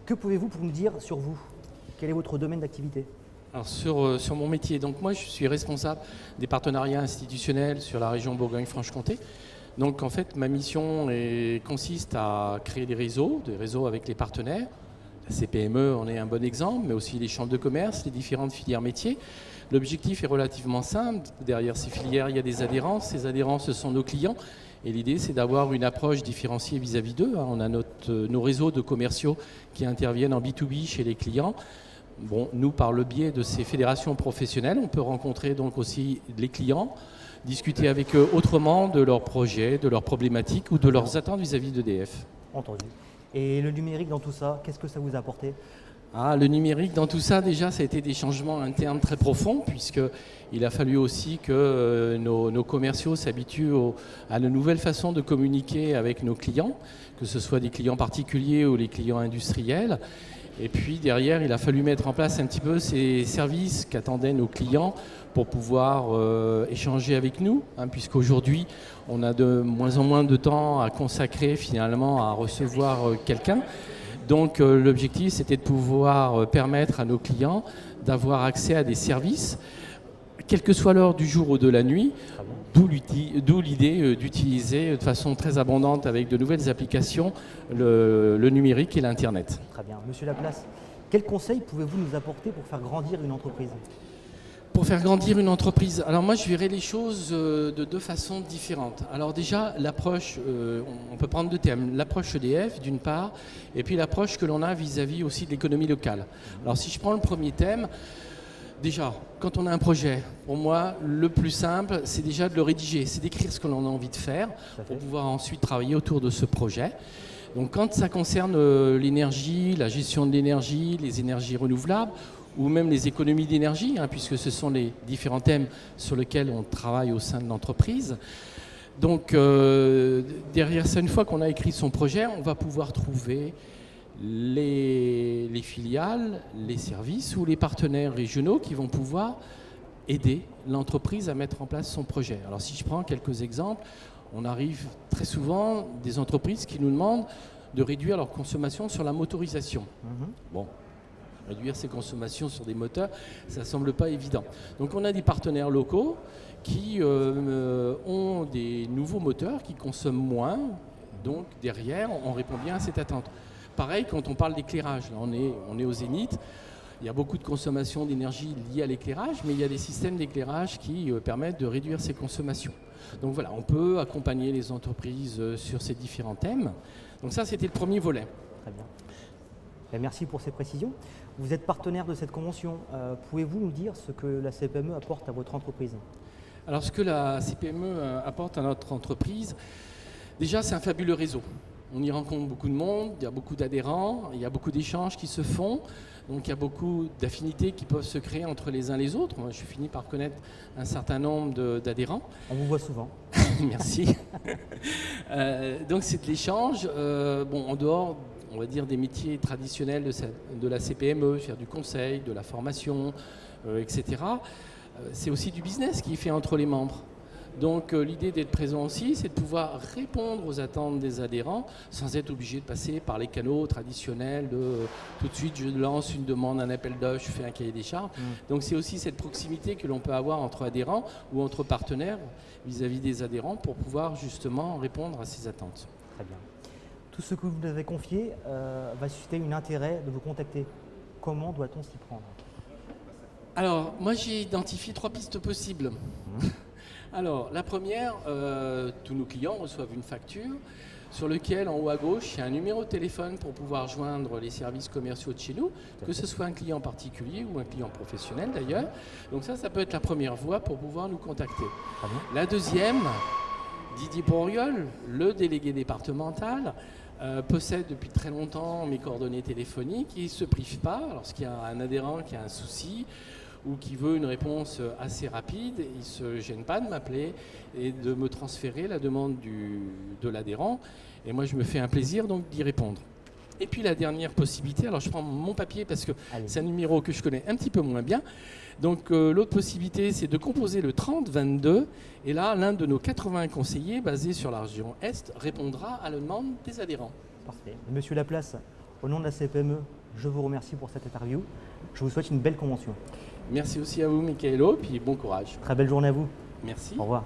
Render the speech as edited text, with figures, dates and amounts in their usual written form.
Que pouvez-vous nous dire sur vous? Quel est votre domaine d'activité? Alors sur mon métier, donc moi je suis responsable des partenariats institutionnels sur la région Bourgogne-Franche-Comté. Donc en fait ma mission consiste à créer des réseaux avec les partenaires. La CPME en est un bon exemple, mais aussi les chambres de commerce, les différentes filières métiers. L'objectif est relativement simple. Derrière ces filières, il y a des adhérents. Ces adhérents, ce sont nos clients. Et l'idée, c'est d'avoir une approche différenciée vis-à-vis d'eux. On a nos réseaux de commerciaux qui interviennent en B2B chez les clients. Bon, nous, par le biais de ces fédérations professionnelles, on peut rencontrer donc aussi les clients, discuter avec eux autrement de leurs projets, de leurs problématiques ou de leurs attentes vis-à-vis d'EDF. Entendu. Et le numérique dans tout ça, qu'est-ce que ça vous a apporté? Le numérique dans tout ça, déjà, ça a été des changements internes très profonds, puisqu'il a fallu aussi que nos commerciaux s'habituent à de nouvelles façons de communiquer avec nos clients, que ce soit des clients particuliers ou les clients industriels. Et puis derrière, il a fallu mettre en place un petit peu ces services qu'attendaient nos clients pour pouvoir échanger avec nous, puisqu'aujourd'hui, on a de moins en moins de temps à consacrer finalement à recevoir quelqu'un. Donc l'objectif, c'était de pouvoir permettre à nos clients d'avoir accès à des services, quelle que soit l'heure du jour ou de la nuit, d'où l'idée d'utiliser de façon très abondante avec de nouvelles applications le numérique et l'Internet. Très bien. Monsieur Laplace, quels conseils pouvez-vous nous apporter pour faire grandir une entreprise? Pour faire grandir une entreprise, alors moi je verrais les choses de deux façons différentes. Alors déjà, l'approche, on peut prendre deux thèmes, l'approche EDF d'une part, et puis l'approche que l'on a vis-à-vis aussi de l'économie locale. Alors si je prends le premier thème, déjà, quand on a un projet, pour moi, le plus simple, c'est déjà de le rédiger, c'est d'écrire ce que l'on a envie de faire pour pouvoir ensuite travailler autour de ce projet. Donc quand ça concerne l'énergie, la gestion de l'énergie, les énergies renouvelables, ou même les économies d'énergie, puisque ce sont les différents thèmes sur lesquels on travaille au sein de l'entreprise. Donc derrière ça, une fois qu'on a écrit son projet, on va pouvoir trouver les filiales, les services ou les partenaires régionaux qui vont pouvoir aider l'entreprise à mettre en place son projet. Alors si je prends quelques exemples, on arrive très souvent des entreprises qui nous demandent de réduire leur consommation sur la motorisation. Bon. Réduire ses consommations sur des moteurs, ça ne semble pas évident. Donc on a des partenaires locaux qui ont des nouveaux moteurs qui consomment moins. Donc derrière, on répond bien à cette attente. Pareil, quand on parle d'éclairage, là on est au zénith. Il y a beaucoup de consommation d'énergie liée à l'éclairage, mais il y a des systèmes d'éclairage qui permettent de réduire ces consommations. Donc voilà, on peut accompagner les entreprises sur ces différents thèmes. Donc ça, c'était le premier volet. Très bien. Merci pour ces précisions. Vous êtes partenaire de cette convention. Pouvez-vous nous dire ce que la CPME apporte à votre entreprise? Alors ce que la CPME apporte à notre entreprise, déjà c'est un fabuleux réseau. On y rencontre beaucoup de monde, il y a beaucoup d'adhérents, il y a beaucoup d'échanges qui se font. Donc il y a beaucoup d'affinités qui peuvent se créer entre les uns les autres. Moi, je finis par connaître un certain nombre d'adhérents. On vous voit souvent. Merci. Donc c'est de l'échange. En dehors, on va dire, des métiers traditionnels de la CPME, faire du conseil, de la formation, etc. C'est aussi du business qui est fait entre les membres. Donc l'idée d'être présent aussi, c'est de pouvoir répondre aux attentes des adhérents sans être obligé de passer par les canaux traditionnels de tout de suite je lance une demande, un appel d'offres, je fais un cahier des charges. Donc c'est aussi cette proximité que l'on peut avoir entre adhérents ou entre partenaires vis-à-vis des adhérents pour pouvoir justement répondre à ces attentes. Très bien. Tout ce que vous nous avez confié va susciter un intérêt de vous contacter. Comment doit-on s'y prendre? Alors moi j'ai identifié 3 pistes possibles. Alors, la première, tous nos clients reçoivent une facture sur laquelle, en haut à gauche, il y a un numéro de téléphone pour pouvoir joindre les services commerciaux de chez nous, que ce soit un client particulier ou un client professionnel d'ailleurs. Donc ça peut être la première voie pour pouvoir nous contacter. La deuxième, Didier Bourriol, le délégué départemental, possède depuis très longtemps mes coordonnées téléphoniques. Il ne se prive pas lorsqu'il y a un adhérent qui a un souci ou qui veut une réponse assez rapide, il ne se gêne pas de m'appeler et de me transférer la demande de l'adhérent. Et moi, je me fais un plaisir donc d'y répondre. Et puis la dernière possibilité, alors je prends mon papier parce que c'est un numéro que je connais un petit peu moins bien. Donc l'autre possibilité, c'est de composer le 3022. Et là, l'un de nos 80 conseillers basés sur la région Est répondra à la demande des adhérents. Parfait. Monsieur Laplace, Au nom de la CPME, je vous remercie pour cette interview. Je vous souhaite une belle convention. Merci aussi à vous, Michaelo, puis bon courage. Très belle journée à vous. Merci. Au revoir.